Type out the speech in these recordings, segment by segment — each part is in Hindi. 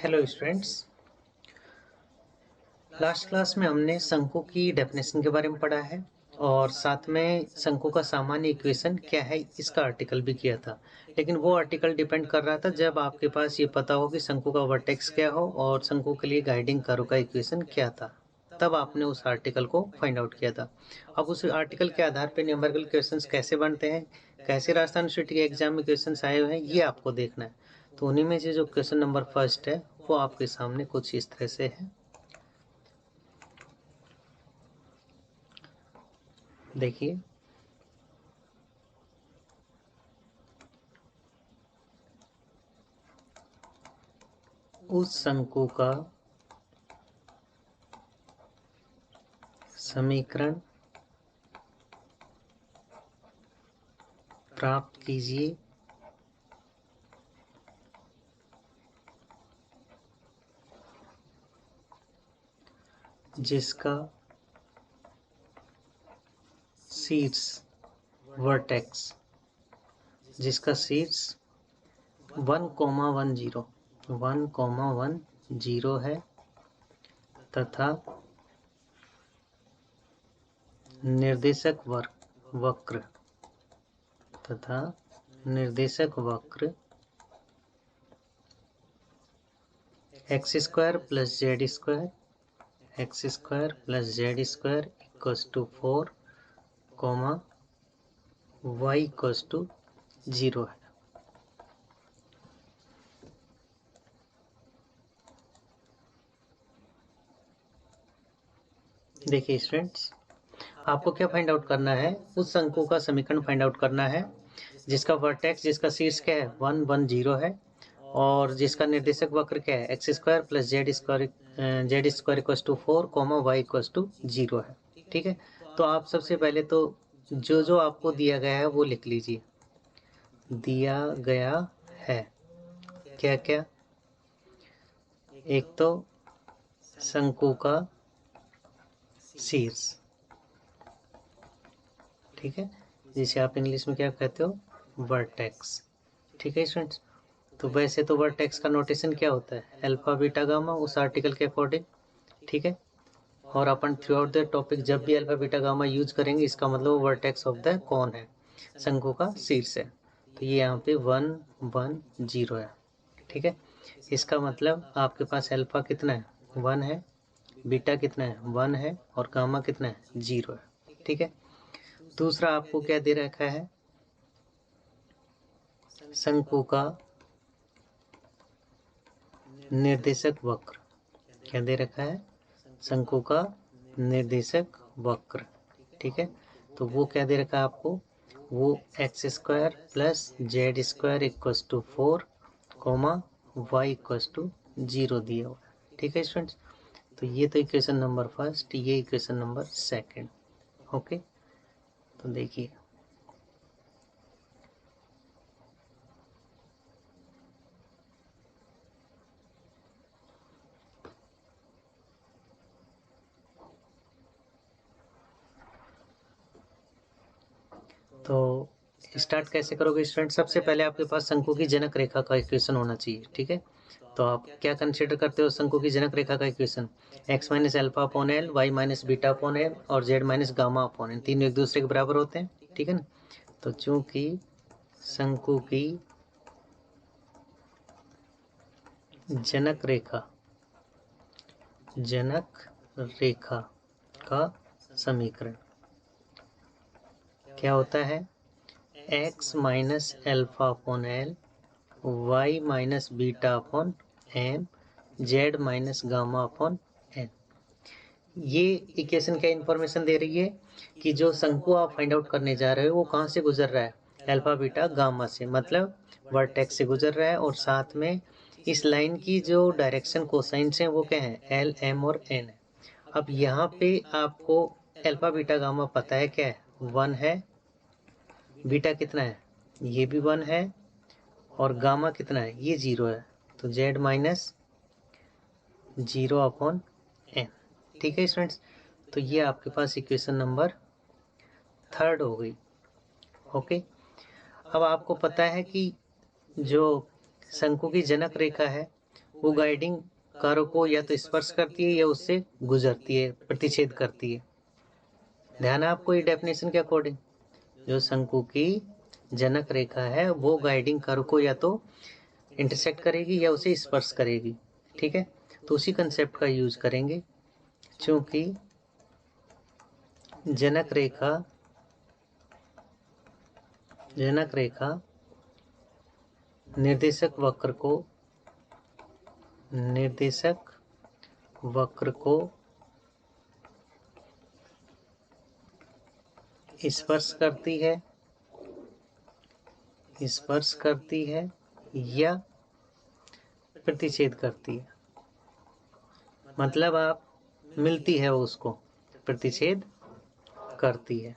Hello students. लास्ट क्लास में हमने शंकु की डेफिनेशन के बारे में पढ़ा है और साथ में शंकु का सामान्य इक्वेशन क्या है इसका आर्टिकल भी किया था। लेकिन वो आर्टिकल डिपेंड कर रहा था जब आपके पास ये पता हो कि शंकु का वर्टेक्स क्या हो और शंकु के लिए गाइडिंग कर्व का इक्वेशन क्या था, तब आपने उस आर्टिकल को फाइंड आउट किया था। अब उस आर्टिकल के आधार पर न्यूमेरिकल क्वेश्चंस कैसे बनते हैं, कैसे राजस्थान यूनिवर्सिटी के एग्जाम में क्वेश्चन आए हुए हैं, ये आपको देखना है। तो उन्हीं में से जो क्वेश्चन नंबर फर्स्ट है वो आपके सामने कुछ इस तरह से है। देखिए, उस शंकु का समीकरण प्राप्त कीजिए जिसका शीर्ष वर्टेक्स जिसका शीर्ष 1,10 है तथा निर्देशक वक्र X square plus Z square equals to 4, y equals to 0 है। देखिए स्टूडेंट्स, आपको क्या फाइंड आउट करना है, उस शंकु का समीकरण फाइंड आउट करना है जिसका वर्टेक्स, जिसका शीर्ष क्या है 110 है और जिसका निर्देशक वक्र क्या है X square plus Z square equals to 4, y equals to 0 है। ठीक है, तो आप सबसे पहले तो जो आपको दिया गया है वो लिख लीजिए। दिया गया है क्या क्या, एक तो शंकु का शीर्ष, ठीक है, जिसे आप इंग्लिश में क्या कहते हो, वर्टेक्स। ठीक है स्टूडेंट्स, तो वैसे तो वर्टेक्स का नोटेशन क्या होता है, अल्फा बीटा गामा, उस आर्टिकल के अकॉर्डिंग। ठीक है, और अपन थ्रू आउट द टॉपिक जब भी अल्फा बीटा गामा यूज करेंगे इसका मतलब वर्टेक्स ऑफ द कौन है, शंकु का शीर्ष है। तो ये यहाँ पे 110 है। ठीक है, इसका मतलब आपके पास अल्फा कितना है 1 है, बीटा कितना है 1 है और गामा कितना है 0 है। ठीक है, दूसरा आपको क्या दे रखा है, शंकु का निर्देशक वक्र। क्या दे रखा है, शंकु का निर्देशक वक्र। ठीक है, तो वो क्या दे रखा है आपको, वो X square plus Z square equals to 4, y equals to 0 दिया हुआ है। ठीक है स्टूडेंट्स, तो ये तो इक्वेशन नंबर फर्स्ट, ये इक्वेशन नंबर सेकंड। ओके, तो देखिए तो स्टार्ट कैसे करोगे स्टूडेंट, सबसे पहले आपके पास शंकु की जनक रेखा का इक्वेशन होना चाहिए। ठीक है, तो आप क्या कंसीडर करते हो शंकु की जनक रेखा का equation, x minus alpha upon L, Y minus beta upon L और z minus gamma upon L, तीनों एक दूसरे के बराबर होते हैं। ठीक है ना, तो चूंकि शंकु की जनक रेखा का समीकरण क्या होता है, x minus alpha upon L, y minus beta upon M, z minus gamma upon N. ये इक्वेशन क्या इन्फॉर्मेशन दे रही है कि जो शंकु आप फाइंड आउट करने जा रहे हो वो कहाँ से गुजर रहा है, अल्फा बीटा गामा से, मतलब वर्टेक्स से गुजर रहा है। और साथ में इस लाइन की जो डायरेक्शन कोसाइंस हैं वो क्या है, एल, एम और एन है। अब यहाँ पे आपको अल्फा बीटा गामा पता है क्या है, 1 है, बीटा कितना है, ये भी 1 है और गामा कितना है, ये 0 है। तो z माइनस 0 अपॉन एन। ठीक है स्टूडेंट्स, तो ये आपके पास इक्वेशन नंबर थर्ड हो गई। ओके, अब आपको पता है कि जो शंकु की जनक रेखा है वो गाइडिंग कर्व को या तो स्पर्श करती है या उससे गुजरती है, प्रतिच्छेद करती है। ध्यान है आपको ये डेफिनेशन के अकॉर्डिंग, जो शंकु की जनक रेखा है वो गाइडिंग कर्व को या तो इंटरसेक्ट करेगी या उसे स्पर्श करेगी। ठीक है, तो उसी कंसेप्ट का यूज करेंगे। चूंकि जनक रेखा निर्देशक वक्र को स्पर्श करती है या प्रतिच्छेद करती है। मतलब आप मिलती है उसको, प्रतिच्छेद करती है।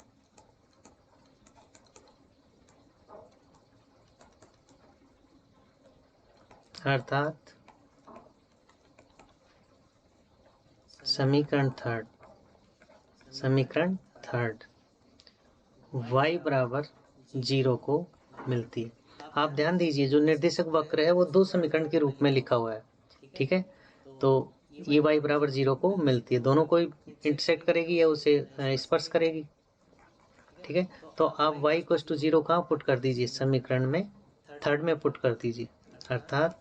अर्थात समीकरण थर्ड y बराबर 0 को मिलती है। आप ध्यान दीजिए, जो निर्देशक वक्र है वो दो समीकरण के रूप में लिखा हुआ है। ठीक है, तो ये y बराबर 0 को मिलती है, दोनों को इंटरसेक्ट करेगी या उसे स्पर्श करेगी। ठीक है, तो आप y इक्वल टू 0 कहाँ पुट कर दीजिए, समीकरण में थर्ड में पुट कर दीजिए। अर्थात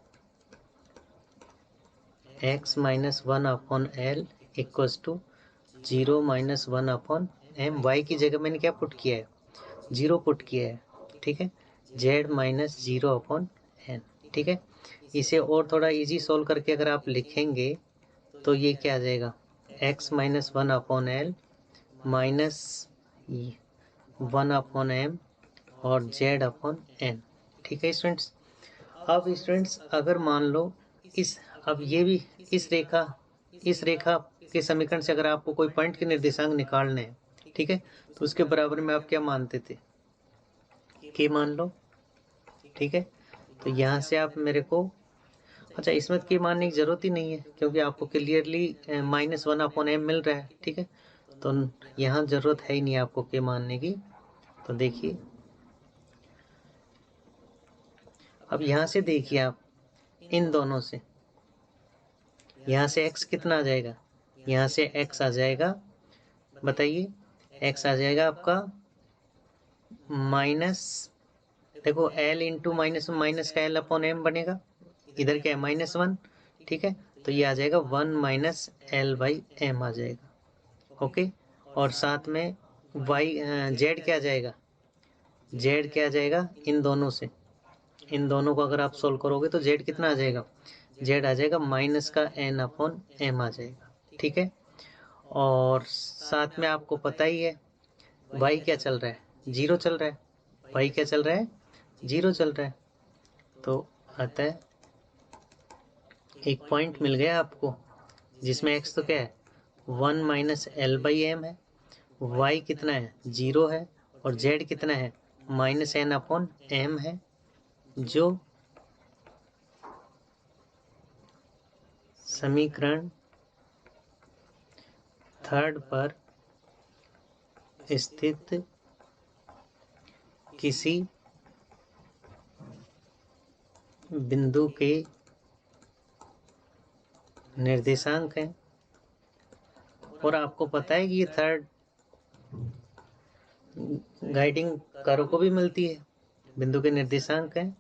x minus 1 upon L equal to 0 minus 1 upon M. Y की जगह मैंने क्या पुट किया है, 0 पुट किया है। ठीक है, z माइनस 0 अपॉन एन। ठीक है, इसे और थोड़ा इजी सोल्व करके अगर आप लिखेंगे तो ये क्या आ जाएगा, x minus 1 upon L minus 1 upon M और z अपॉन एन। ठीक है स्टूडेंट्स, अब स्टूडेंट्स अगर मान लो अब ये भी इस रेखा के समीकरण से अगर आपको कोई पॉइंट के निर्देशांक निकालने हैं, ठीक है, तो उसके बराबर में आप क्या मानते थे, के मान लो। ठीक है, तो यहाँ से आप मेरे को, अच्छा इसमें के मानने की जरूरत ही नहीं है क्योंकि आपको क्लियरली माइनस 1 अपॉन एम मिल रहा है। ठीक है, तो यहाँ जरूरत है ही नहीं आपको के मानने की। तो देखिए, अब यहाँ से देखिए आप, इन दोनों से यहाँ से x कितना आ जाएगा, यहाँ से x आ जाएगा, बताइए, x आ जाएगा आपका माइनस, देखो l इंटू माइनस का l अपॉन एम बनेगा, इधर क्या है -1। ठीक है, तो ये आ जाएगा 1 माइनस एल बाई एम आ जाएगा। ओके, और साथ में y z क्या आ जाएगा, z क्या आ जाएगा, इन दोनों को अगर आप सोल्व करोगे तो z कितना आ जाएगा, z आ जाएगा माइनस का n अपॉन एम आ जाएगा। ठीक है, और साथ में आपको पता ही है y क्या चल रहा है, 0 चल रहा है, y क्या चल रहा है, 0 चल रहा है। तो अतः एक पॉइंट मिल गया आपको जिसमें x तो क्या है 1 माइनस एल बाई एम है, y कितना है 0 है, और z कितना है माइनस एन अपॉन एम है, जो समीकरण थर्ड पर स्थित किसी बिंदु के निर्देशांक हैं। और आपको पता है कि ये थर्ड गाइडिंग कर्व को भी मिलती है, बिंदु के निर्देशांक हैं,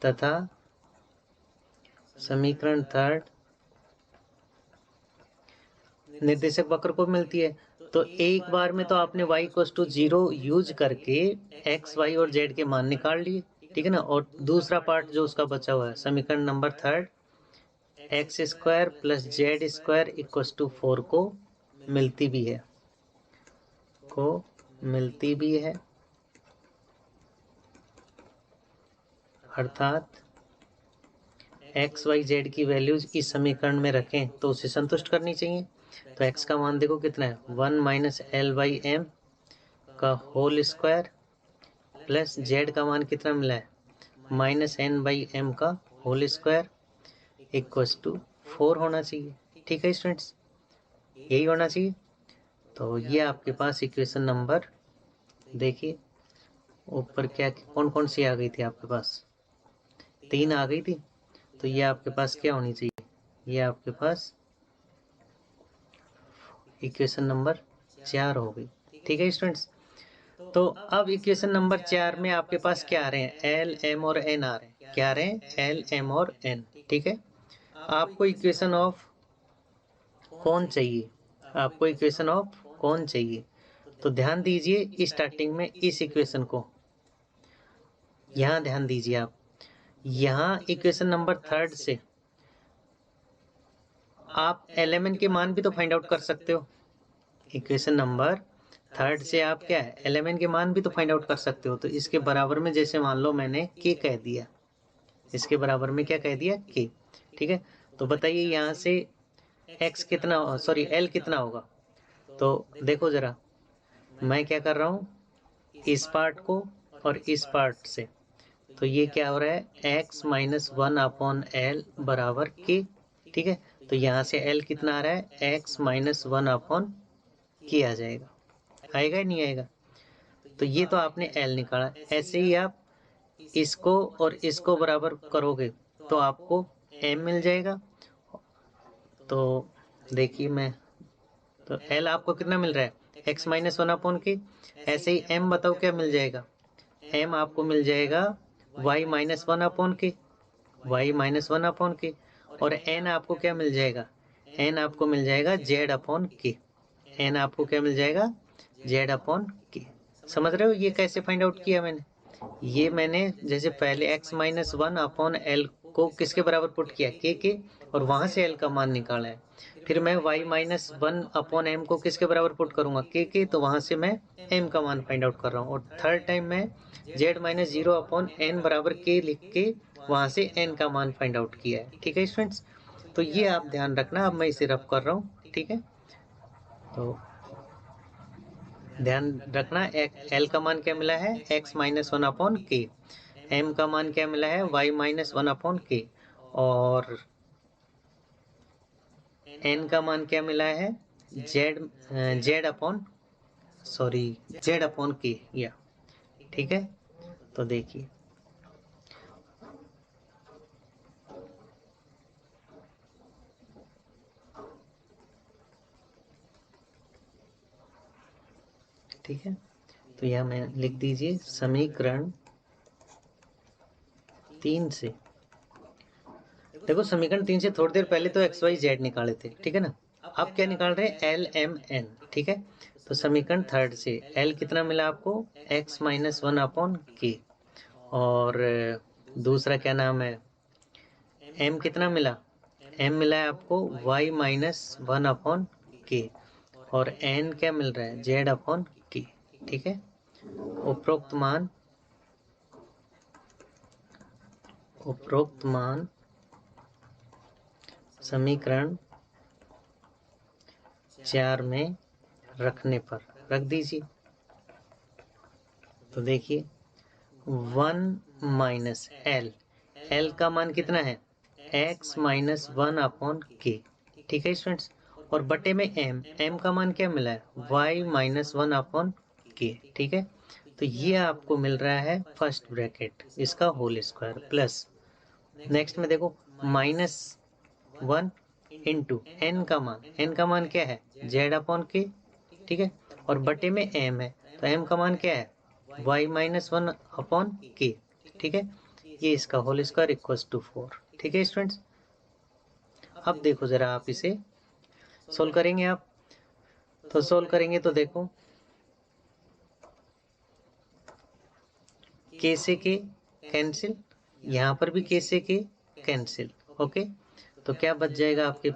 तथा समीकरण थर्ड निर्देशक वक्र को मिलती है। तो एक बार में तो आपने y इक्वल टू 0 यूज करके x, y और z के मान निकाल लिए। ठीक है ना, और दूसरा पार्ट जो उसका बचा हुआ है, समीकरण number third X square plus Z square equal to 4 को मिलती भी है, अर्थात एक्स वाई जेड की वैल्यूज इस समीकरण में रखें तो उसे संतुष्ट करनी चाहिए। तो x का मान देखो कितना है, 1 माइनस एल बाई एम का होल स्क्वायर प्लस z का मान कितना मिला है, माइनस एन बाई एम का होल स्क्वायर इक्वल टू 4 होना चाहिए। ठीक है स्टूडेंट्स, यही होना चाहिए। तो ये आपके पास इक्वेशन नंबर, देखिए ऊपर क्या कौन कौन सी आ गई थी आपके पास, 3 आ गई थी। तो ये आपके पास क्या होनी चाहिए, ये आपके पास इक्वेशन नंबर 4 हो गई। ठीक है स्टूडेंट्स, तो अब इक्वेशन नंबर 4 में आपके पास क्या आ रहे हैं, एल एम और एन आ रहे हैं। क्या आ रहे हैं, एल एम और एन। ठीक है, आपको इक्वेशन ऑफ कौन चाहिए, आपको इक्वेशन ऑफ कौन चाहिए, तो ध्यान दीजिए स्टार्टिंग में इस इक्वेशन को, यहाँ ध्यान दीजिए आप, यहाँ इक्वेशन नंबर 3 से आप एलिमेंट के मान भी तो फाइंड आउट कर सकते हो। इक्वेशन नंबर 3 से आप क्या है, एलिमेंट के मान भी तो फाइंड आउट कर सकते हो। तो इसके बराबर में जैसे मान लो मैंने के कह दिया, इसके बराबर में क्या कह दिया, के। ठीक है, तो बताइए यहाँ से एक्स कितना, सॉरी एल कितना होगा। तो देखो जरा, मैं क्या कर रहा हूँ, इस पार्ट को और इस पार्ट से, तो ये क्या हो रहा है, x माइनस 1 अपॉन एल बराबर के। ठीक है, तो यहाँ से l कितना आ रहा है, x माइनस 1 अपॉन के आ जाएगा, आएगा या नहीं आएगा। तो ये तो आपने l निकाला। ऐसे ही आप इसको और इसको बराबर करोगे तो आपको m मिल जाएगा। तो देखिए मैं, तो l आपको कितना मिल रहा है, x माइनस 1 अपॉन के। ऐसे ही m बताओ क्या मिल जाएगा, m आपको मिल जाएगा y माइनस 1 अपॉन के, y माइनस 1 अपॉन के। और n आपको क्या मिल जाएगा, n आपको मिल जाएगा z अपॉन के, n आपको क्या मिल जाएगा, z अपॉन के। समझ रहे हो ये कैसे फाइंड आउट किया मैंने, ये मैंने जैसे पहले x माइनस 1 अपॉन एल को किसके बराबर पुट किया, के, और वहां से l का मान निकाला है। फिर मैं y माइनस 1 अपॉन एम को किसके बराबर पुट करूंगा, के, तो वहां से मैं m का मान फाइंड आउट कर रहा हूँ। और थर्ड टाइम मैं z माइनस 0 अपॉन एन बराबर के लिख के वहां से n का मान फाइंड आउट किया है। ठीक है स्टूडेंट्स, तो ये आप ध्यान रखना। अब मैं इसे रफ कर रहा हूँ। ठीक है, तो ध्यान रखना, एल का मान क्या मिला है, x माइनस 1 अपॉन के, m का मान क्या मिला है, y माइनस 1 अपॉन के, और n का मान क्या मिला है, z upon, sorry z upon के, या ठीक है। तो देखिए, ठीक है, तो यह मैं लिख दीजिए समीकरण 3 से। देखो समीकरण 3 से थोड़ी देर पहले तो एक्स वाई जेड निकाले थे, ठीक है ना। अब क्या निकाल रहे हैं, एल एम एन। ठीक है, तो समीकरण 3 से एल कितना मिला आपको, एक्स माइनस 1 अपॉन के, और दूसरा क्या नाम है, एम कितना मिला, एम मिला है आपको वाई माइनस 1 अपॉन के, और एन क्या मिल रहा है, जेड अपॉन के। ठीक है, उपरोक्त मान समीकरण 4 में रखने पर रख दीजिए। तो देखिए 1 माइनस एल, एल का मान कितना है, x माइनस 1 अपॉन के। ठीक है स्टूडेंट्स, और बटे में m, m का मान क्या मिला है, y माइनस 1 अपॉन के। ठीक है, तो ये आपको मिल रहा है फर्स्ट ब्रैकेट, इसका होल स्क्वायर, प्लस नेक्स्ट में देखो माइनस 1 इंटू एन का मान, एन का मान क्या है, z अपॉन के। ठीक है, और बटे में m है, तो m का मान क्या है, y माइनस 1 अपॉन के। ठीक है, ये इसका होल स्क्वायर इक्वल्स टू 4। ठीक है स्टूडेंट्स, अब देखो जरा आप इसे सोल्व करेंगे आप, तो सोल्व करेंगे तो देखो के से के कैंसिल, यहाँ पर भी के से के कैंसिल। ओके, तो क्या बच जाएगा आपके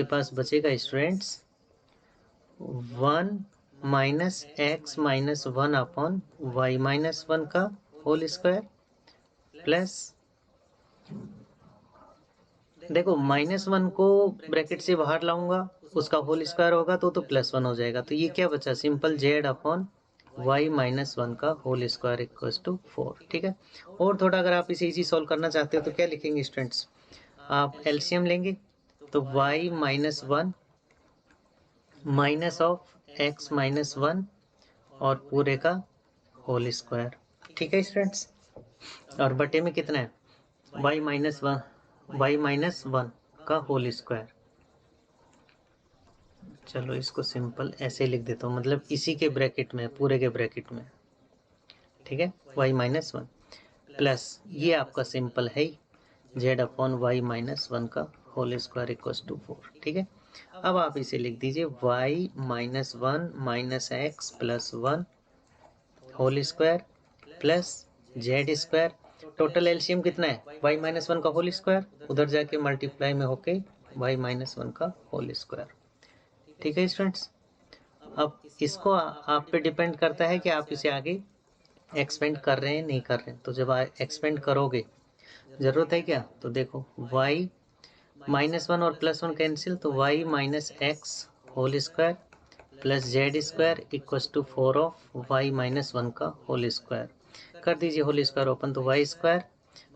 पास बचेगा students 1 minus X minus 1 upon Y minus 1 का होल स्क्वायर, प्लस देखो -1 को ब्रैकेट से बाहर लाऊंगा, उसका होल स्क्वायर होगा तो +1 हो जाएगा। तो ये क्या बचा, simple z upon y minus 1 का होल स्क्वायर इक्वल्स टू 4। ठीक है, और थोड़ा अगर आप इसे इजी सॉल्व करना चाहते हो तो क्या लिखेंगे स्टूडेंट्स, आप एलसीएम लेंगे, तो y minus 1 minus of x minus 1 और पूरे का होल स्क्वायर। ठीक है स्टूडेंट्स, और बटे में कितना है y-1 का होल स्क्वायर। चलो इसको सिंपल ऐसे लिख देता हूँ, मतलब इसी के ब्रैकेट में, पूरे के ब्रैकेट में, ठीक है, y-1 प्लस ये आपका सिंपल है z/y-1 का होल स्क्वायर इक्वल्स टू 4, ठीक है। अब आप इसे लिख दीजिए y-1 minus x plus 1 whole square plus z square. Total LCM कितना है, y-1 का होल स्क्वायर, उधर जाके मल्टीप्लाई में होके y-1 का होल स्क्वायर, ठीक है स्टूडेंट्स। अब इसको आप पे डिपेंड करता है कि आप इसे आगे एक्सपेंड कर रहे हैं नहीं कर रहे हैं। तो जब आप एक्सपेंड करोगे, जरूरत है क्या, तो देखो y-1 और +1 कैंसिल, तो y-x whole square plus z square equals to 4 of y-1 का होल स्क्वायर। कर दीजिए होल स्क्वायर ओपन, तो y स्क्वायर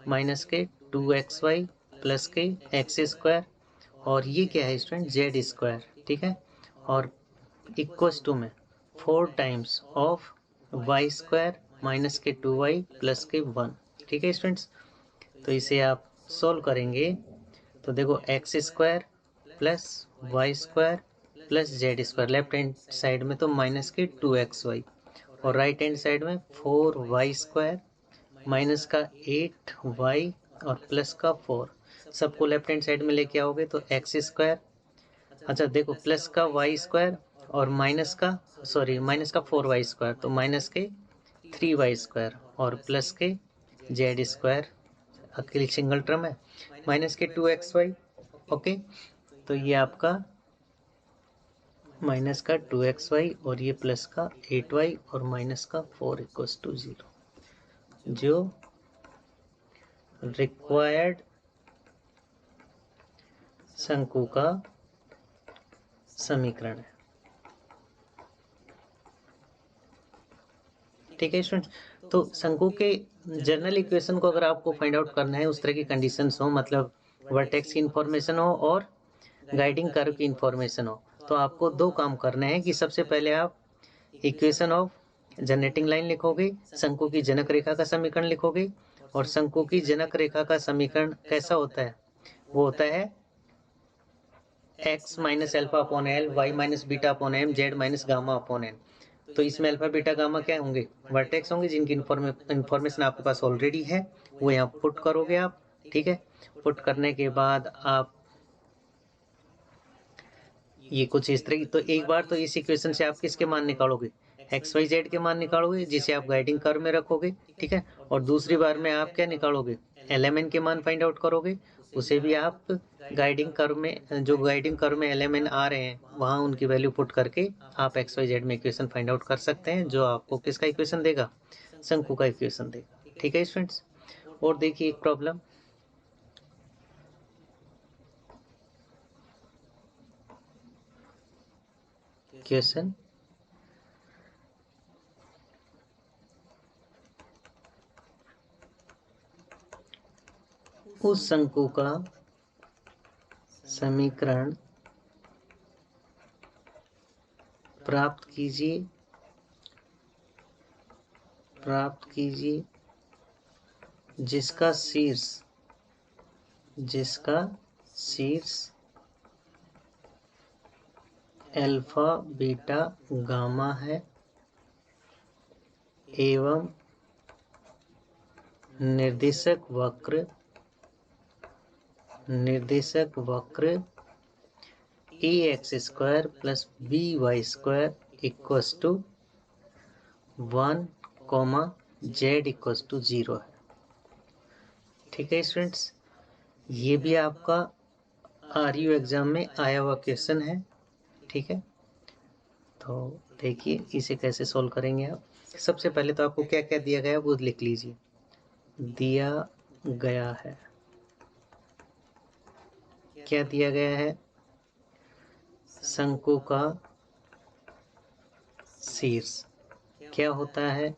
माइनस के 2xy प्लस के x स्क्वायर, और ये क्या है स्टूडेंट, z स्क्वायर, ठीक है, और इक्वल्स टू में 4 times of y square minus के 2y प्लस के 1, ठीक है स्टूडेंट्स। तो इसे आप सोल्व करेंगे तो देखो X square plus Y square plus Z square, left hand side में तो माइनस के 2xy, और राइट हैंड साइड में 4y स्क्वायर माइनस का 8y और प्लस का 4, सबको लेफ्ट हैंड साइड में लेके आओगे तो एक्स स्क्वायर, अच्छा देखो प्लस का वाई स्क्वायर और माइनस का 4y स्क्वायर, तो माइनस के 3y स्क्वायर और प्लस के जेड स्क्वायर, अकेली सिंगल टर्म है, माइनस के 2xy, ओके। तो ये आपका माइनस का 2xy और ये प्लस का 8y और माइनस का 4 इक्वल्स टू 0, जो रिक्वायर्ड शंकु का समीकरण है, ठीक है स्टूडेंट्स। तो शंकु के जनरल इक्वेशन को अगर आपको फाइंड आउट करना है, उस तरह की कंडीशंस हो, मतलब वर्टेक्स की इंफॉर्मेशन हो और गाइडिंग कर्व की इंफॉर्मेशन हो, तो आपको दो काम करने हैं कि सबसे पहले आप इक्वेशन ऑफ जनरेटिंग लाइन लिखोगे, शंकु की जनक रेखा का समीकरण लिखोगे, और शंकु की जनक रेखा का समीकरण कैसा होता है, वो होता है x minus alpha upon L, Y minus beta upon M, Z minus gamma upon N. तो इसमें अल्फा बीटा गामा क्या होंगे, वर्टेक्स होंगे, जिनकी इंफॉर्मेशन आपके पास ऑलरेडी है, वो यहाँ पुट करोगे आप, ठीक है। पुट करने के बाद आप ये कुछ इस तरह की, तो एक बार तो इस इक्वेशन से आप किसके मान निकालोगे, एक्स वाई जेड के मान निकालोगे, जिसे आप गाइडिंग कर्व में रखोगे, ठीक है। और दूसरी बार में आप क्या निकालोगे, एलएमएन के मान फाइंड आउट करोगे, उसे भी आप गाइडिंग कर्व में, जो गाइडिंग कर्व में एलएमएन आ रहे हैं वहाँ उनकी वैल्यू पुट करके आप एक्स वाई जेड में इक्वेशन फाइंड आउट कर सकते हैं, जो आपको किसका इक्वेशन देगा, शंकु का इक्वेशन देगा, ठीक है स्टूडेंट्स। और देखिए एक प्रॉब्लम, क्वेश्चन उस शंकु का समीकरण प्राप्त कीजिए जिसका शीर्ष अल्फा बीटा गामा है एवं निर्देशक वक्र A X square plus B Y square equals to 1, Z equals to 0 है, ठीक है स्टूडेंट्स। ये भी आपका आरयू एग्जाम में आया हुआ क्वेश्चन है, ठीक है। तो देखिए इसे कैसे सोल्व करेंगे आप। सबसे पहले तो आपको क्या क्या दिया गया है वो लिख लीजिए। दिया गया है, क्या दिया गया है, शंकु का शीर्ष क्या होता है,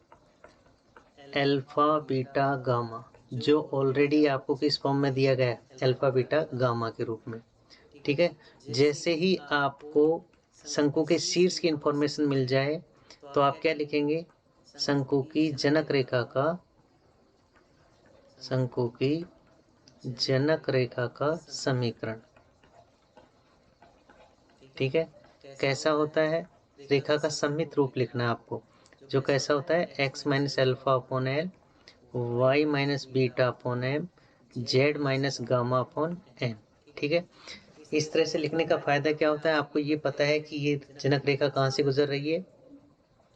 अल्फा बीटा गामा, जो ऑलरेडी आपको किस फॉर्म में दिया गया है, अल्फा बीटा गामा के रूप में, ठीक है। जैसे ही आपको शंकु के शीर्ष की इंफॉर्मेशन मिल जाए तो आप क्या लिखेंगे, शंकु की जनक रेखा का जनक रेखा का समीकरण। ठीक है, कैसा होता है? रेखा का सममित रूप लिखना है आपको, जो कैसा होता है? x minus alpha upon L, Y minus beta upon M, Z minus gamma upon N. ठीक है, इस तरह से लिखने का फायदा क्या होता है? आपको ये पता है कि ये जनक रेखा कहाँ से गुजर रही है?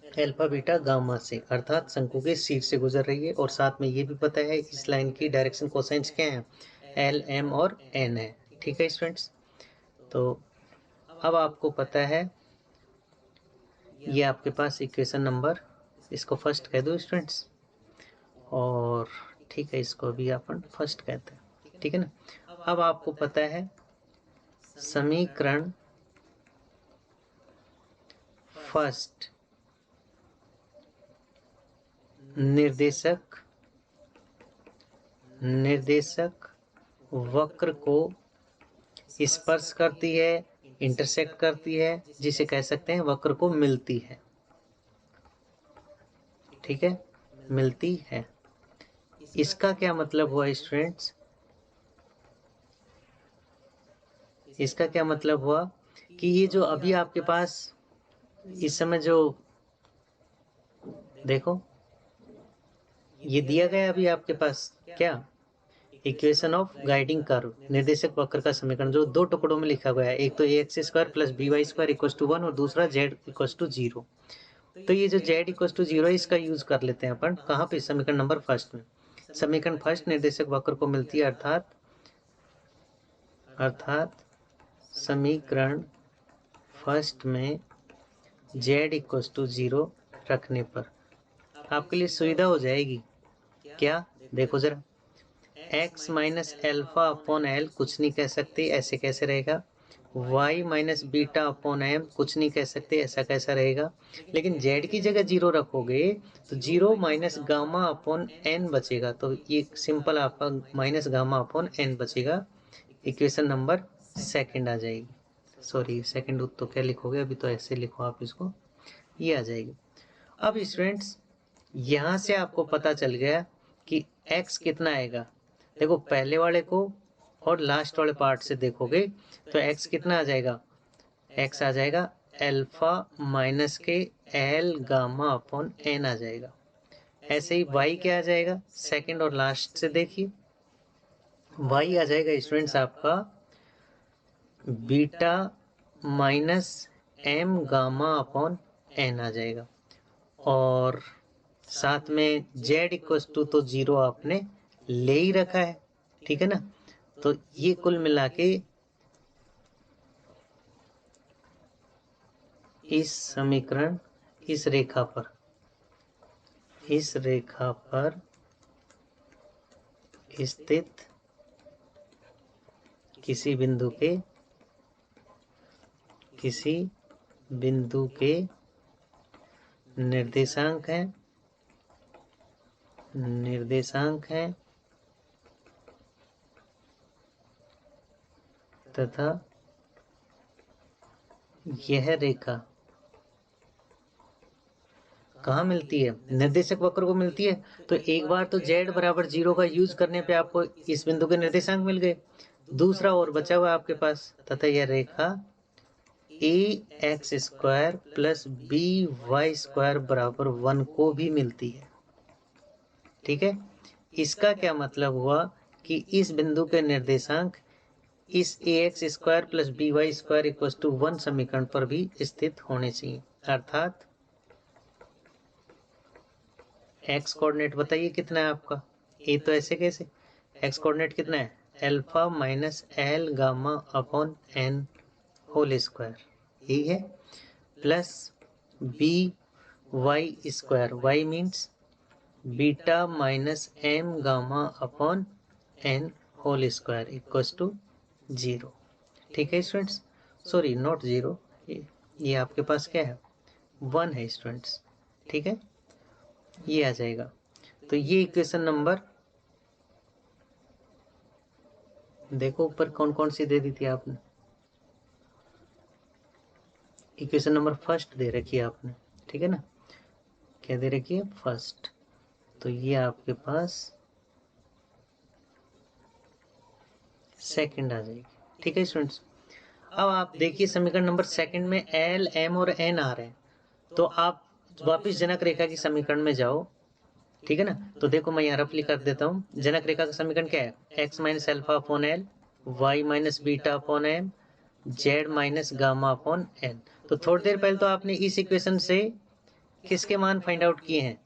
अल्फा बीटा गामा से, अर्थात शंकु के शीर्ष से गुजर रही है। और साथ में ये भी पता है इस लाइन की डायरेक्शन कोसाइंस क्या है? एल, एम और एन है। ठीक है स्टूडेंट्स, तो अब आपको पता है ये आपके पास इक्वेशन नंबर, इसको फर्स्ट कह दो स्टूडेंट्स, और ठीक है इसको भी अपन फर्स्ट कहते हैं। ठीक है ना, अब आपको पता है समीकरण फर्स्ट निर्देशक वक्र को स्पर्श करती है, इंटरसेक्ट करती है, जिसे कह सकते हैं वक्र को मिलती है। ठीक है, मिलती है। इसका क्या मतलब हुआ स्टूडेंट्स? इसका क्या मतलब हुआ कि ये जो अभी आपके पास इस समय जो देखो ये दिया गया अभी आपके पास क्या? इक्वेशन ऑफ गाइडिंग कर्व, निर्देशक वक्र का समीकरण, जो दो टुकड़ों में लिखा गया है। एक तो X square plus B Y square equal to 1 और दूसरा जेड इक्वल टू 0। तो ये जो जेड इक्वल टू 0 है इसका यूज कर लेते हैं अपन कहाँ पे? समीकरण नंबर फर्स्ट में। समीकरण फर्स्ट निर्देशक वक्र को मिलती है, अर्थात समीकरण फर्स्ट में जेड इक्वल टू 0 रखने पर आपके लिए सुविधा हो जाएगी। क्या? देखो जरा, x minus alpha upon L कुछ नहीं कह सकते, ऐसे कैसे रहेगा? y minus beta upon M कुछ नहीं कह सकते, ऐसा कैसा रहेगा? लेकिन z की जगह 0 रखोगे तो 0 माइनस गामा अपॉन एन बचेगा, तो ये सिंपल आपका माइनस गामा अपॉन एन बचेगा। इक्वेशन नंबर सेकंड आ जाएगी। सॉरी, सेकंड तो क्या लिखोगे अभी, तो ऐसे लिखो आप इसको, ये आ जाएगी। अब स्टूडेंट्स यहाँ से आपको पता चल गया कि x कितना आएगा। देखो पहले वाले को और लास्ट वाले पार्ट से देखोगे तो x कितना आ जाएगा? x आ जाएगा अल्फा माइनस के एल गामा अपॉन एन आ जाएगा। ऐसे ही y क्या आ जाएगा? सेकंड और लास्ट से देखिए, y आ जाएगा स्टूडेंट्स आपका beta minus M gamma upon N आ जाएगा। और साथ में z इक्वल टू तो 0 आपने ले ही रखा है। ठीक है ना, तो ये कुल मिला के इस समीकरण इस रेखा पर स्थित किसी बिंदु के निर्देशांक हैं तथा यह रेखा कहाँ मिलती है? निर्देशक वक्र को मिलती है। तो एक बार तो z बराबर 0 का यूज करने पे आपको इस बिंदु के निर्देशांक मिल गए, दूसरा और बचा हुआ आपके पास, तथा यह रेखा ax square plus by square बराबर 1 को भी मिलती है। ठीक है, इसका क्या मतलब हुआ कि इस बिंदु के निर्देशांक इस ax square plus by square equal to 1 समीकरण पर भी स्थित होने चाहिए। अर्थात एक्स कोऑर्डिनेट बताइए कितना है आपका? ए तो ऐसे कैसे, एक्स कोऑर्डिनेट कितना है? Alpha minus L gamma upon N whole square, यही है, plus B Y square, Y means beta minus M gamma upon N whole square equal to 0। ठीक है स्टूडेंट्स, सॉरी नॉट 0, ये आपके पास क्या है? 1 है स्टूडेंट्स। ठीक है, ये आ जाएगा। तो ये इक्वेशन नंबर देखो ऊपर कौन कौन सी दे दी थी आपने? इक्वेशन नंबर फर्स्ट दे रखी है आपने। ठीक है ना, क्या दे रखी है? फर्स्ट। तो ये आपके पास सेकंड आ जाएगी। ठीक है स्टूडेंट्स, अब आप देखिए समीकरण नंबर सेकंड में एल एम और एन आ रहे हैं, तो आप वापिस जनक रेखा की समीकरण में जाओ। ठीक है ना, तो देखो मैं यहाँ रफली कर देता हूँ। जनक रेखा का समीकरण क्या है, X minus alpha upon L, Y minus beta upon M, Z minus gamma upon N. तो थोड़ी देर पहले तो आपने इस इक्वेशन से किसके मान फाइंड आउट किए हैं,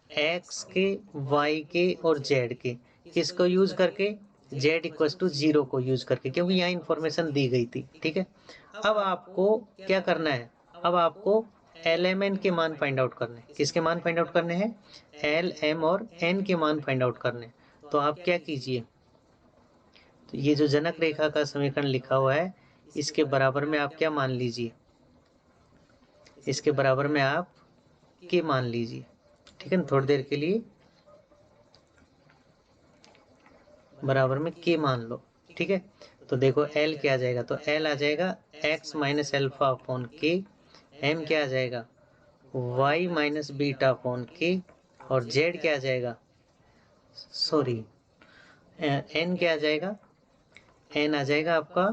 एक्स के, वाई के और जेड के। किसको यूज करके, जेड इक्वल टू 0 को यूज करके, क्योंकि यहाँ इंफॉर्मेशन दी गई थी। ठीक है, अब आपको क्या करना है, अब आपको एल एम एन के मान फाइंड आउट करने। किसके मान फाइंड आउट करने हैं, एल एम और एन के मान फाइंड आउट करने। तो आप क्या कीजिए, तो ये जो जनक रेखा का समीकरण लिखा हुआ है, इसके बराबर में आप क्या मान लीजिए, इसके बराबर में आप के मान लीजिए। ठीक है ना, थोड़ी देर के लिए बराबर में के मान लो। ठीक है, तो देखो एल क्या आ जाएगा, तो एल आ जाएगा एक्स माइनस एल्फा अपॉन के, एम क्या आ जाएगा वाई माइनस बीटा अपॉन के, और जेड क्या आ जाएगा, सॉरी एन क्या आ जाएगा, एन आ जाएगा आपका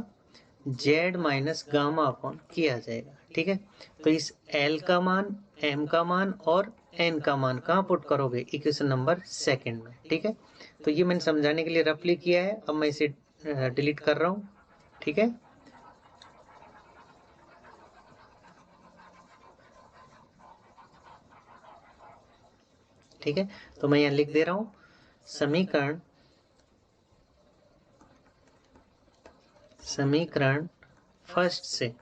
जेड माइनस गामा अपॉन के आ जाएगा। ठीक है, तो इस एल का मान, एम का मान और एन का मान कहाँ पुट करोगे, इक्वेशन नंबर सेकंड में। ठीक है, तो ये मैंने समझाने के लिए रफली किया है, अब मैं इसे डिलीट कर रहा हूँ। ठीक है, ठीक है, तो मैं यहाँ लिख दे रहा हूँ समीकरण, समीकरण फर्स्ट से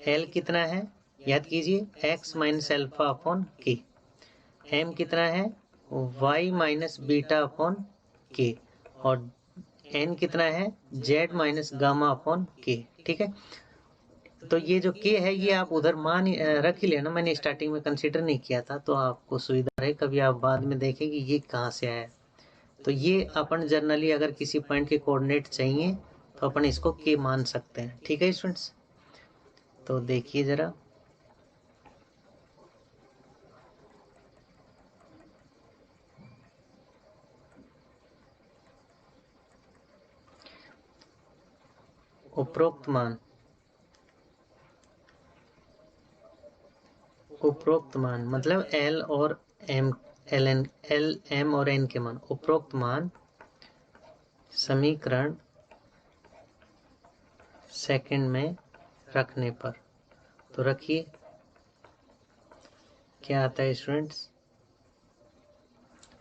एल कितना है, याद कीजिए एक्स माइनस एल्फा अपॉन के, एम कितना है वाई माइनस बीटा अपॉन के, और एन कितना है जेड माइनस गामा अपॉन के। ठीक है, तो ये जो के है ये आप उधर मान रख ही लेना, मैंने स्टार्टिंग में कंसीडर नहीं किया था, तो आपको सुविधा रहे, कभी आप बाद में देखें कि ये कहाँ से आया है। तो ये अपन जनरली अगर किसी पॉइंट के कोऑर्डिनेट चाहिए तो अपन इसको के मान सकते हैं। ठीक है स्टूडेंट्स, तो देखिए जरा, उपरोक्त मान, उपरोक्त मान मतलब एल और M, L N, L M और एन के मान, उपरोक्त मान समीकरण सेकंड में रखने पर, तो रखिए क्या आता है स्टूडेंट्स,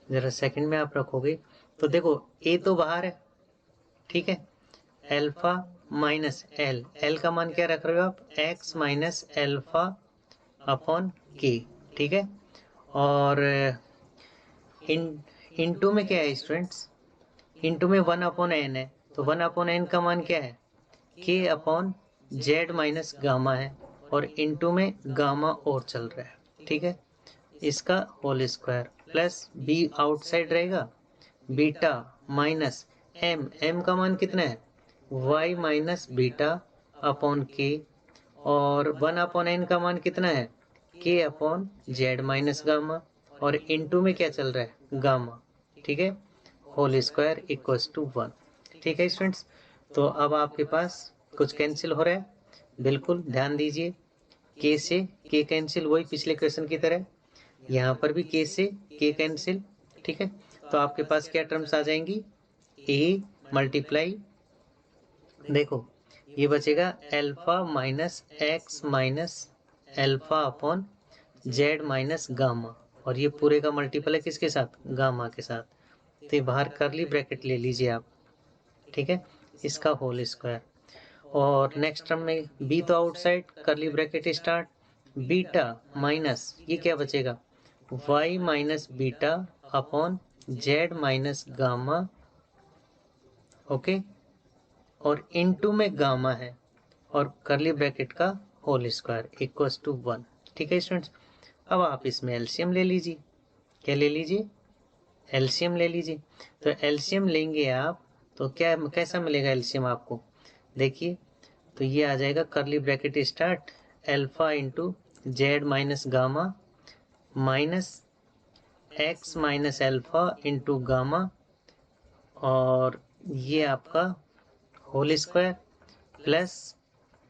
जरा सेकंड में आप रखोगे तो देखो ए तो बाहर है। ठीक है, एल्फा माइनस एल, एल का मान क्या रख रहे हो आप, एक्स माइनस एल्फा अपॉन के। ठीक है, और इनटू में क्या है स्टूडेंट्स, इनटू में 1 अपॉन एन है, तो 1 अपॉन एन का मान क्या है, के अपॉन जेड माइनस गामा है, और इनटू में गामा और चल रहा है। ठीक है, इसका whole square plus B outside रहेगा, बीटा माइनस एम, एम का मान कितना है वाई माइनस बीटा अपॉन के, और 1 अपॉन एन का मान कितना है के अपॉन जेड माइनस गामा, और इनटू में क्या चल रहा है गामा। ठीक है, होल स्क्वायर इक्वल्स टू 1। ठीक है स्टूडेंट्स, तो अब आपके पास कुछ कैंसिल हो रहा है, बिल्कुल ध्यान दीजिए, के से के कैंसिल, वही पिछले क्वेश्चन की तरह, यहाँ पर भी के से के कैंसिल। ठीक है, तो आपके पास क्या टर्म्स आ जाएंगी, ए मल्टीप्लाई, देखो ये बचेगा alpha minus X minus alpha upon Z minus gamma, और ये पूरे का मल्टीपल है किसके साथ, गामा के साथ, तो ये बाहर करली ब्रैकेट ले लीजिए आप। ठीक है, इसका होल स्क्वायर, और नेक्स्ट टर्म में बी तो outside, curly bracket start, beta minus ये क्या बचेगा Y minus beta upon Z minus gamma, okay, और इनटू में गामा है, और करली ब्रैकेट का होल स्क्वायर इक्वल्स टू 1। ठीक है स्टूडेंट्स, अब आप इसमें एलसीएम ले लीजिए, क्या ले लीजिए, एलसीएम ले लीजिए। तो एलसीएम लेंगे आप तो क्या कैसा मिलेगा एलसीएम आपको, देखिए, तो ये आ जाएगा curly bracket start alpha into Z minus gamma minus X minus alpha into gamma, और ये आपका whole square plus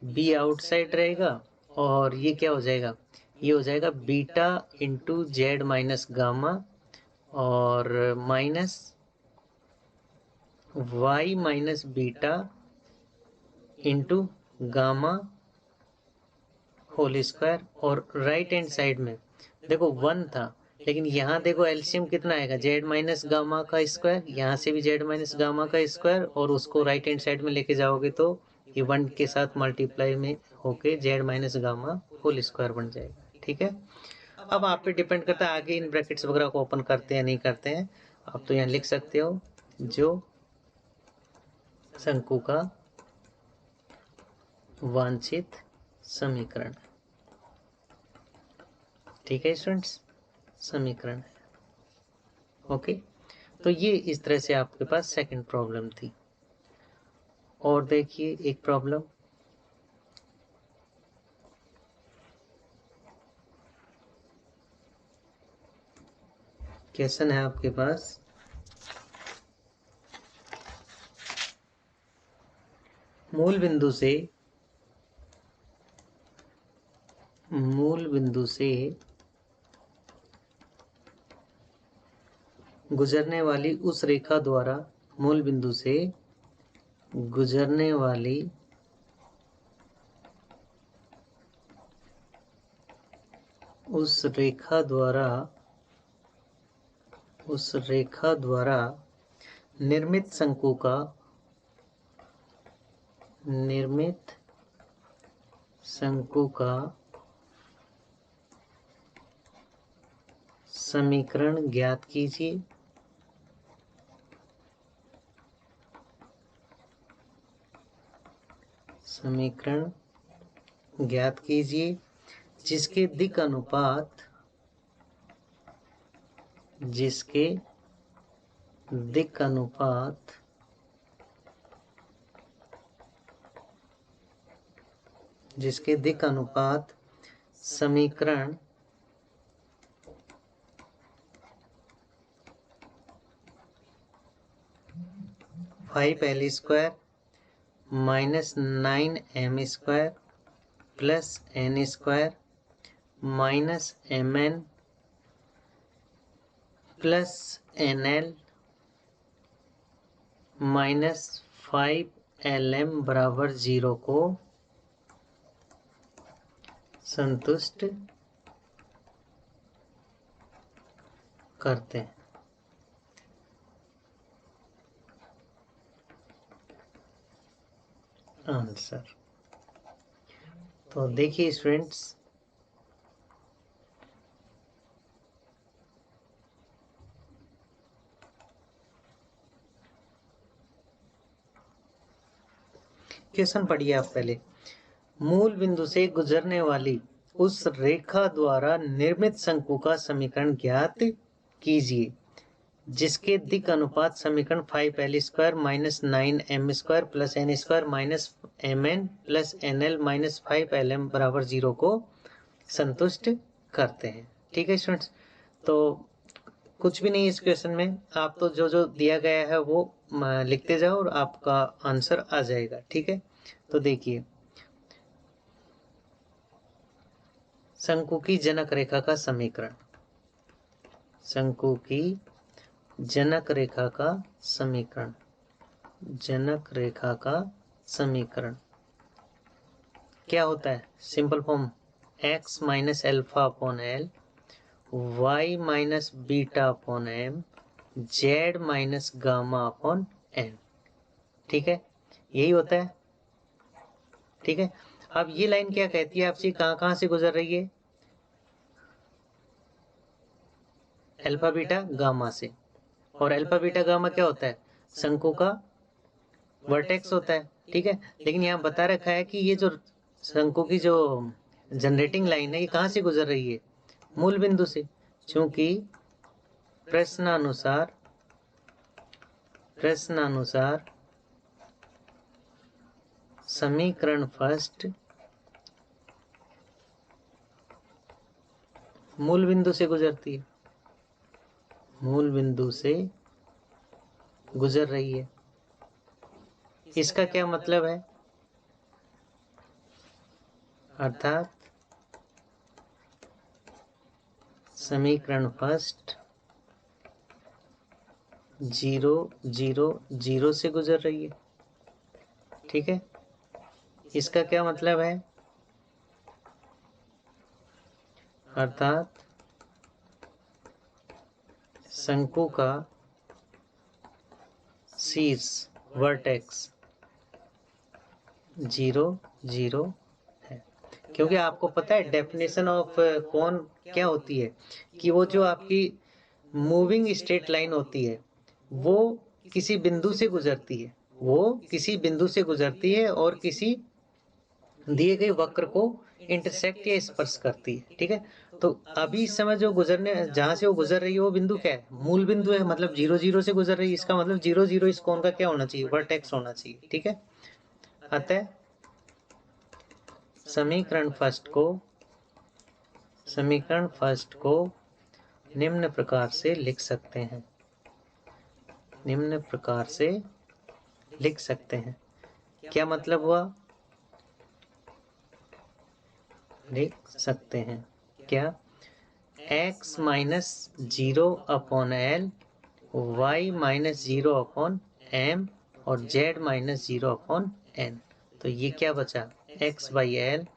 B outside रहेगा और ये क्या हो जाएगा, ये हो जाएगा beta into Z minus gamma और minus Y minus beta into gamma whole square. और राइट हैंड साइड में देखो 1 था, लेकिन यहाँ देखो एलसीएम कितना आएगा, जेड माइनस गामा का स्क्वायर, यहाँ से भी जेड माइनस गामा का स्क्वायर और उसको राइट हैंड साइड में लेके जाओगे तो ये 1 के साथ मल्टीप्लाई में होके Z minus gamma whole square बन जाएगा। ठीक है, अब आप पे डिपेंड करता है आगे इन ब्रैकेट्स वगैरह को ओपन करते हैं नहीं करते हैं। आप तो यहाँ लिख सकते हो जो शंकु का वांछित समीकरण। ठीक है स्टूडेंट्स, समीकरण है। ओके, तो ये इस तरह से आपके पास सेकंड प्रॉब्लम थी। और देखिए एक प्रॉब्लम, क्वेश्चन है आपके पास, मूल बिंदु से गुजरने वाली उस रेखा द्वारा, मूल बिंदु से गुजरने वाली उस रेखा द्वारा निर्मित शंकु का समीकरण ज्ञात कीजिए। समीकरण ज्ञात कीजिए जिसके दिक् अनुपात समीकरण 5l square minus 9m square plus n square minus mn plus nl minus 5lm बराबर 0 को संतुष्ट करते हैं। आंसर तो देखिए स्टूडेंट्स, क्वेश्चन पढ़िए आप पहले। मूल बिंदु से गुजरने वाली उस रेखा द्वारा निर्मित शंकु का समीकरण ज्ञात कीजिए जिसके दिक् अनुपात समीकरण 5l square minus 9m square plus n square minus mn plus nl minus 5lm बराबर 0 को संतुष्ट करते हैं। ठीक है स्टूडेंट्स, तो कुछ भी नहीं इस क्वेश्चन में, आप तो जो जो दिया गया है वो लिखते जाओ और आपका आंसर आ जाएगा। ठीक है, तो देखिए शंकु की जनक रेखा का समीकरण, शंकु की जनक रेखा का समीकरण क्या होता है, simple form x minus alpha upon L y minus beta upon M z minus gamma upon N. ठीक है, यही होता है। ठीक है, अब ये लाइन क्या कहती है आपसे, कहां से गुजर रही है, अल्फा बीटा गामा से। और अल्फा बीटा गामा क्या होता है, शंकु का वर्टेक्स होता है। ठीक है, लेकिन यहाँ बता रखा है कि ये जो शंकु की जो जनरेटिंग लाइन है ये कहां से गुजर रही है, मूल बिंदु से। चूंकि प्रश्नानुसार समीकरण फर्स्ट मूल बिंदु से गुजरती है, मूल बिंदु से गुजर रही है, इसका क्या मतलब है? अर्थात समीकरण फर्स्ट 0 0 0 से गुजर रही है। ठीक है, इसका क्या मतलब है? अर्थात शंकु का शीर्ष वर्टेक्स 0 0 है। क्योंकि आपको पता है डेफिनेशन ऑफ कोन क्या होती है कि वो जो आपकी मूविंग स्ट्रेट लाइन होती है वो किसी बिंदु से गुजरती है, वो किसी बिंदु से गुजरती है और किसी दिए गए वक्र को इंटरसेक्ट या स्पर्श करती है। ठीक है, तो अभी इस समय जो गुजरने जहां से वो गुजर रही है वो बिंदु क्या है? मूल बिंदु है, मतलब 0 0 से गुजर रही है। इसका मतलब 0 0 इस कोण का क्या होना चाहिए? वर्टेक्स होना चाहिए। ठीक है, अतः समीकरण फर्स्ट को निम्न प्रकार से लिख सकते हैं। निम्न प्रकार से लिख सकते हैं। क्या मतलब हुआ? लिख सकते हैं क्या? x minus 0 upon L, y minus 0 upon M और z माइनस 0 अपॉन एन। तो ये क्या बचा? x by L,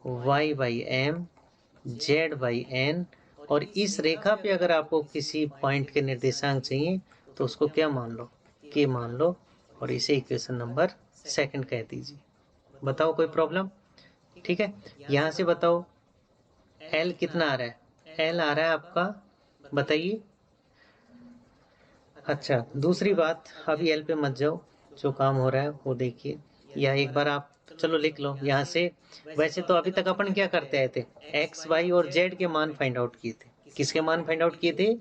y by M, z by N. और इस रेखा पे अगर आपको किसी पॉइंट के निर्देशांक चाहिए तो उसको क्या मान लो? k मान लो और इसे इक्वेशन नंबर सेकंड कह दीजिए। बताओ कोई प्रॉब्लम? ठीक है, यहां से बताओ l कितना आ रहा है? l आ रहा है आपका, बताइए। अच्छा, दूसरी बात, अभी l पे मत जाओ, जो काम हो रहा है वो देखिए, या एक बार आप चलो लिख लो यहाँ से। वैसे तो अभी तक अपन क्या करते आए थे? x, y और z के मान फाइंड आउट किए थे। किसके मान फाइंड आउट किए थे?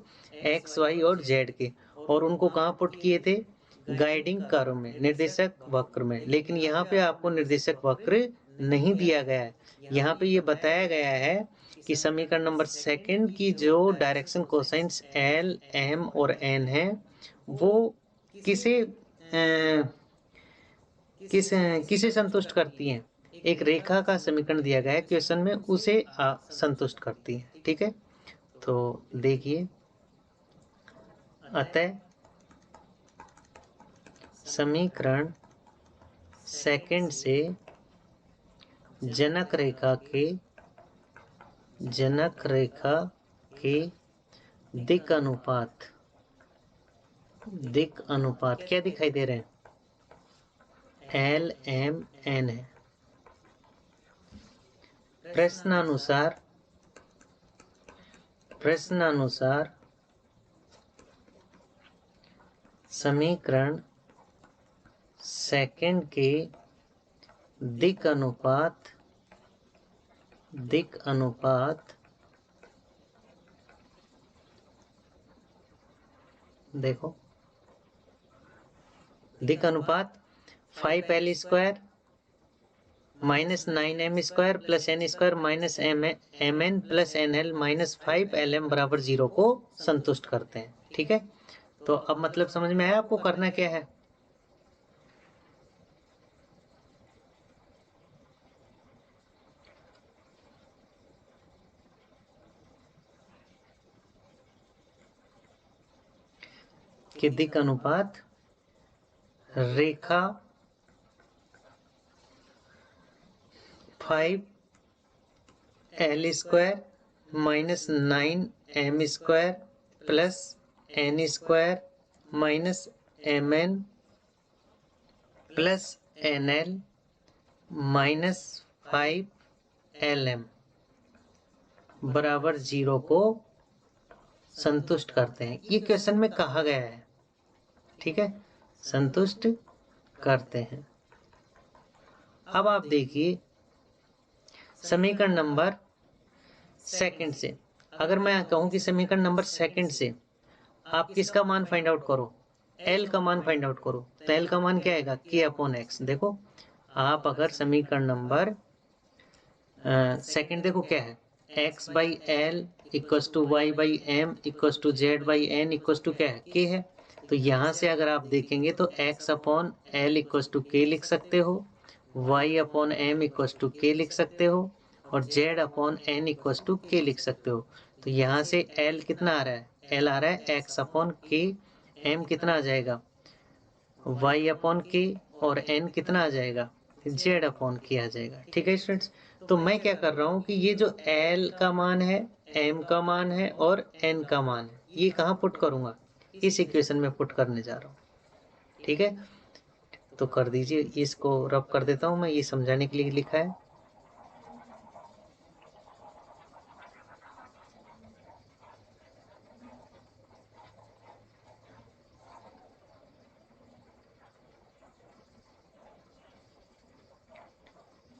x, y और z के। और उनको कहाँ पुट किए थे? गाइडिंग कर्व में, निर्देशक वक्र में। लेकिन यहाँ पे आपको निर्देशक वक्र नहीं दिया गया है। यहाँ पे ये बताया गया है कि समीकरण नंबर सेकंड की जो डायरेक्शन कोसाइंस एल, एम और एन है वो किसे किसे संतुष्ट करती हैं? एक रेखा का समीकरण दिया गया है क्वेश्चन में, उसे संतुष्ट करती है। ठीक है, तो देखिए, अतः समीकरण सेकंड से जनक रेखा के दिक् अनुपात क्या दिखाई दे रहे हैं? एल, एम, एन है। प्रश्नानुसार समीकरण सेकंड के दिक् अनुपात देखो, दिक् अनुपात 5l square minus 9m square plus n square minus mn plus nl minus 5lm बराबर 0 को संतुष्ट करते हैं। ठीक है, तो अब मतलब समझ में आया आपको करना क्या है? कि दिक् अनुपात रेखा 5l square minus 9m square plus n square minus mn plus nl minus 5lm बराबर 0 को संतुष्ट करते हैं। ये क्वेश्चन में कहा गया है। ठीक है, संतुष्ट करते हैं। अब आप देखिए समीकरण नंबर सेकंड से, अगर मैं कहूं कि समीकरण नंबर सेकंड से आप किसका मान फाइंड आउट करो? L का मान फाइंड आउट करो, तो L का मान क्या आएगा? K upon x. देखो, आप अगर समीकरण नंबर सेकंड देखो क्या है? x by L equals to Y by M equals to Z by N equals to क्या है? K है। तो यहाँ से अगर आप देखेंगे तो x upon L equals to K लिख सकते हो, y upon M equals to K लिख सकते हो और z upon N equals to K लिख सकते हो। तो यहाँ से l कितना आ रहा है, l आ रहा है x अपॉन के, m कितना आ जाएगा y अपॉन के और n कितना आ जाएगा z अपॉन के आ जाएगा। ठीक है स्टूडेंट्स, तो मैं क्या कर रहा हूँ कि ये जो l का मान है, m का मान है और n का मान है, ये कहाँ पुट करूंगा, इस इक्वेशन में पुट करने जा रहा हूँ। ठीक है, तो कर दीजिए, इसको रब कर देता हूँ मैं, ये समझाने के लिए लिखा है।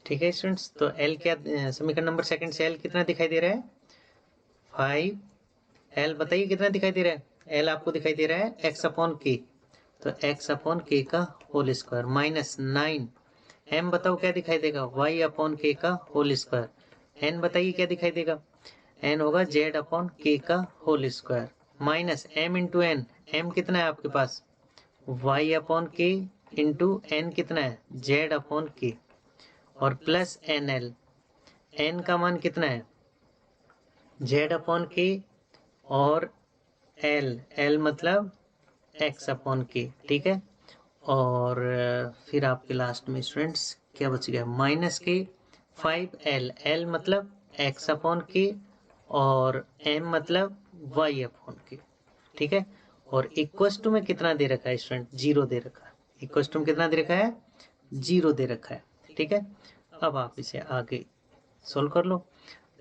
ठीक है स्टूडेंट्स, तो एल क्या, समीकरण नंबर सेकंड से एल कितना दिखाई दे रहा है 5, एल बताइए कितना दिखाई दे रहा है, एल आपको दिखाई दे रहा है एक्स अपॉन के, तो एक्स अपॉन के का होल स्क्वायर माइनस 9, एम बताओ क्या दिखाई देगा वाई अपॉन के का होल स्क्वायर, एन बताइए क्या दिखाई देगा, एन होगा जेड अपॉन के का whole square minus M into N, M कितना है आपके पास Y upon K into N कितना है जेड अपॉन के और प्लस एन एल, एन का मान कितना है जेड अपॉन के और एल, एल मतलब एक्स अपॉन के। ठीक है, और फिर आपके लास्ट में स्टूडेंट्स क्या बच गया माइनस के 5l, एल मतलब एक्स अपॉन के और एम मतलब वाई अपॉन के। ठीक है, और इक्वस टू में कितना दे रखा है स्टूडेंट, 0 दे रखा है, इक्वस टू में कितना दे रखा है 0 दे रखा है। ठीक है, अब आप इसे आगे सोल्व कर लो।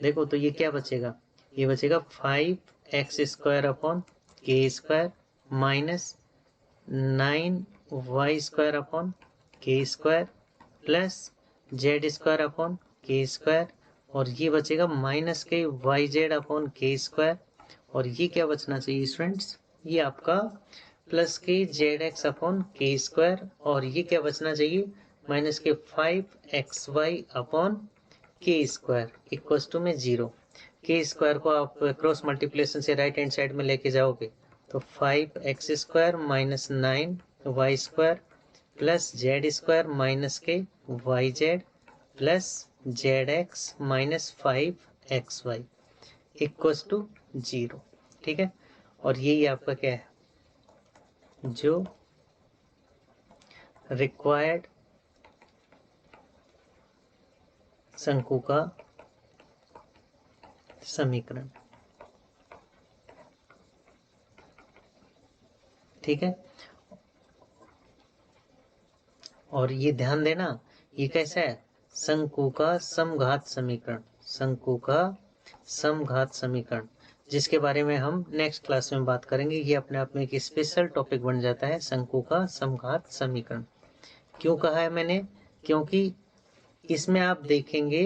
देखो तो ये क्या बचेगा, ये बचेगा 5x square upon K square minus 9y square upon K square plus Z square upon K square और ये बचेगा minus K Y Z upon K square और ये क्या बचना चाहिए स्टूडेंट्स, ये आपका प्लस के Z x upon K square और ये क्या बचना चाहिए माइनस के 5xy upon K square equals to में 0। के स्क्वायर को आप क्रॉस मल्टीप्लिकेशन से राइट हैंड साइड में लेके जाओगे तो 5x square minus 9y square plus Z square minus K Y Z plus Z X minus 5xy equals to 0। ठीक है, और यही आपका क्या है जो रिक्वायर्ड शंकु का समीकरण। ठीक है, और ये ध्यान देना ये कैसा है शंकु का समघात समीकरण, शंकु का समघात समीकरण जिसके बारे में हम नेक्स्ट क्लास में बात करेंगे। ये अपने आप में एक स्पेशल टॉपिक बन जाता है शंकु का समघात समीकरण। क्यों कहा है मैंने, क्योंकि इसमें आप देखेंगे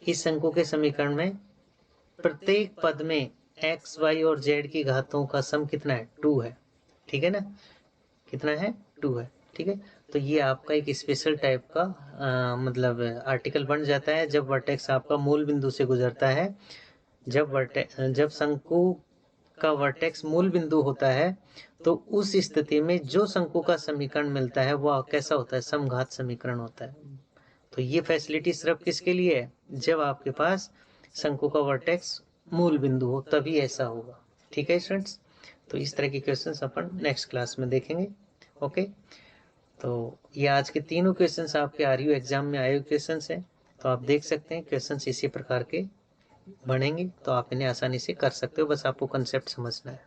इस शंकु के समीकरण में प्रत्येक पद में x, y और z की घातों का सम कितना है 2 है। ठीक है ना, कितना है 2 है। ठीक है, तो ये आपका एक स्पेशल टाइप का मतलब आर्टिकल बन जाता है जब वर्टेक्स आपका मूल बिंदु से गुजरता है। जब शंकु का वर्टेक्स मूल बिंदु होता है तो उस स्थिति में जो शंकु का समीकरण मिलता है वह कैसा होता है समघात समीकरण होता है। तो ये फैसिलिटी सिर्फ किसके लिए है, जब आपके पास शंकु का वर्टेक्स मूल बिंदु हो तभी ऐसा होगा। ठीक है स्टूडेंट्स, तो इस तरह के क्वेश्चंस अपन नेक्स्ट क्लास में देखेंगे। ओके, तो ये आज के तीनों क्वेश्चंस आपके आरयू एग्जाम में आए हुए क्वेश्चंस हैं, तो आप देख सकते हैं क्वेश्चंस इसी प्रकार के बनेंगे तो आप इन्हें आसानी से कर सकते हो, बस आपको कंसेप्ट समझना है।